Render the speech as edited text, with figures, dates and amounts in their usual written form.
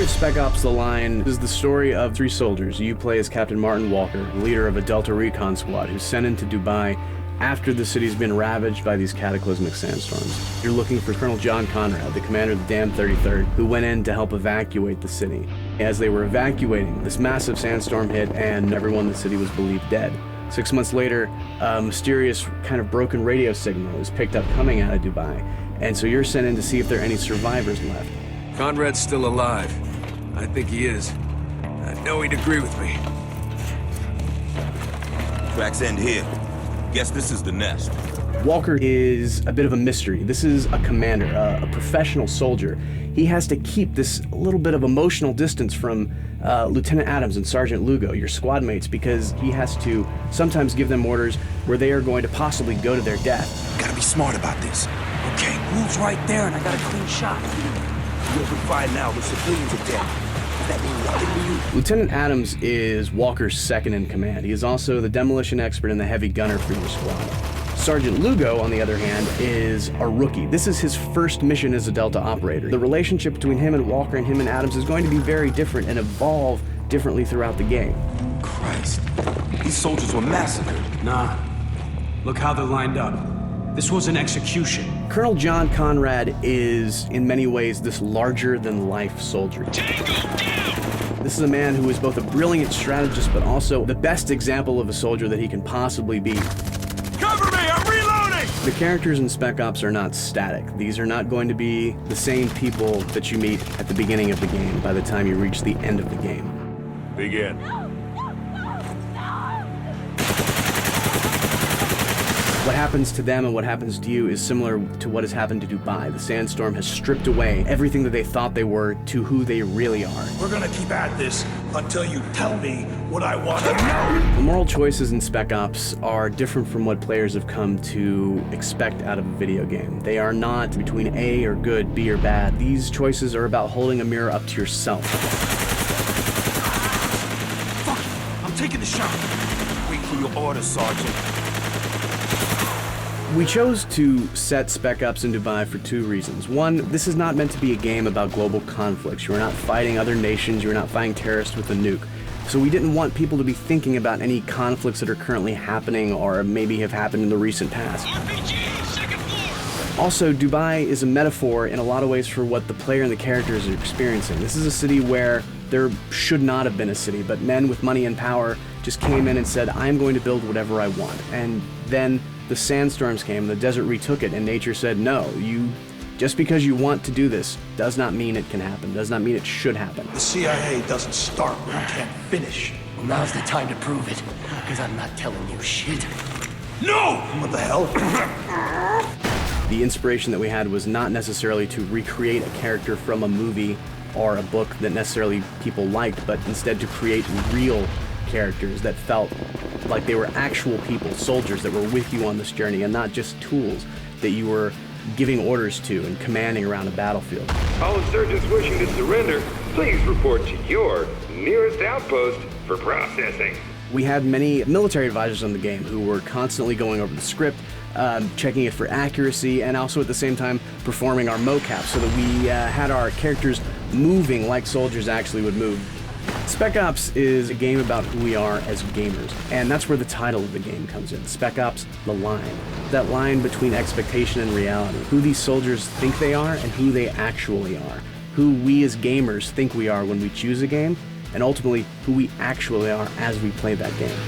of Spec Ops The Line is the story of three soldiers. You play as Captain Martin Walker, leader of a Delta Recon squad who's sent into Dubai after the city's been ravaged by these cataclysmic sandstorms. You're looking for Colonel John Conrad, the commander of the damned 33rd, who went in to help evacuate the city. As they were evacuating, this massive sandstorm hit and everyone in the city was believed dead. 6 months later, a mysterious kind of broken radio signal is picked up coming out of Dubai, and so you're sent in to see if there are any survivors left. Conrad's still alive. I think he is. I know he'd agree with me. Tracks end here. Guess this is the nest. Walker is a bit of a mystery. This is a commander, a professional soldier. He has to keep this little bit of emotional distance from Lieutenant Adams and Sergeant Lugo, your squad mates, because he has to sometimes give them orders where they are going to possibly go to their death. Gotta be smart about this. Okay, who's right there and I got a clean shot? You'll be fine now, the civilians are dead. Does that mean nothing to you? Lieutenant Adams is Walker's second in command. He is also the demolition expert and the heavy gunner for your squad. Sergeant Lugo, on the other hand, is a rookie. This is his first mission as a Delta operator. The relationship between him and Walker and him and Adams is going to be very different and evolve differently throughout the game. Christ, these soldiers were massacred. Nah, look how they're lined up. This was an execution. Colonel John Conrad is, in many ways, this larger-than-life soldier. This is a man who is both a brilliant strategist, but also the best example of a soldier that he can possibly be. Cover me! I'm reloading! The characters in Spec Ops are not static. These are not going to be the same people that you meet at the beginning of the game by the time you reach the end of the game. Begin. What happens to them and what happens to you is similar to what has happened to Dubai. The sandstorm has stripped away everything that they thought they were to who they really are. We're gonna keep at this until you tell me what I want to know. The moral choices in Spec Ops are different from what players have come to expect out of a video game. They are not between A or good, B or bad. These choices are about holding a mirror up to yourself. Fuck, I'm taking the shot. Wait for your orders, Sergeant. We chose to set Spec Ops in Dubai for two reasons. One, this is not meant to be a game about global conflicts. You are not fighting other nations, you are not fighting terrorists with a nuke. So we didn't want people to be thinking about any conflicts that are currently happening or maybe have happened in the recent past. RPG, second floor! Also, Dubai is a metaphor in a lot of ways for what the player and the characters are experiencing. This is a city where there should not have been a city, but men with money and power just came in and said, I'm going to build whatever I want. And then the sandstorms came, the desert retook it, and nature said, no, just because you want to do this does not mean it can happen, does not mean it should happen. The CIA doesn't start where you can't finish. Well, now's the time to prove it, because I'm not telling you shit. No! What the hell? The inspiration that we had was not necessarily to recreate a character from a movie or a book that necessarily people liked, but instead to create real characters that felt like they were actual people, soldiers that were with you on this journey and not just tools that you were giving orders to and commanding around a battlefield. All insurgents wishing to surrender, please report to your nearest outpost for processing. We had many military advisors on the game who were constantly going over the script, checking it for accuracy, and also at the same time performing our mocap so that we had our characters moving like soldiers actually would move. Spec Ops is a game about who we are as gamers, and that's where the title of the game comes in. Spec Ops The Line. That line between expectation and reality. Who these soldiers think they are and who they actually are. Who we as gamers think we are when we choose a game, and ultimately who we actually are as we play that game.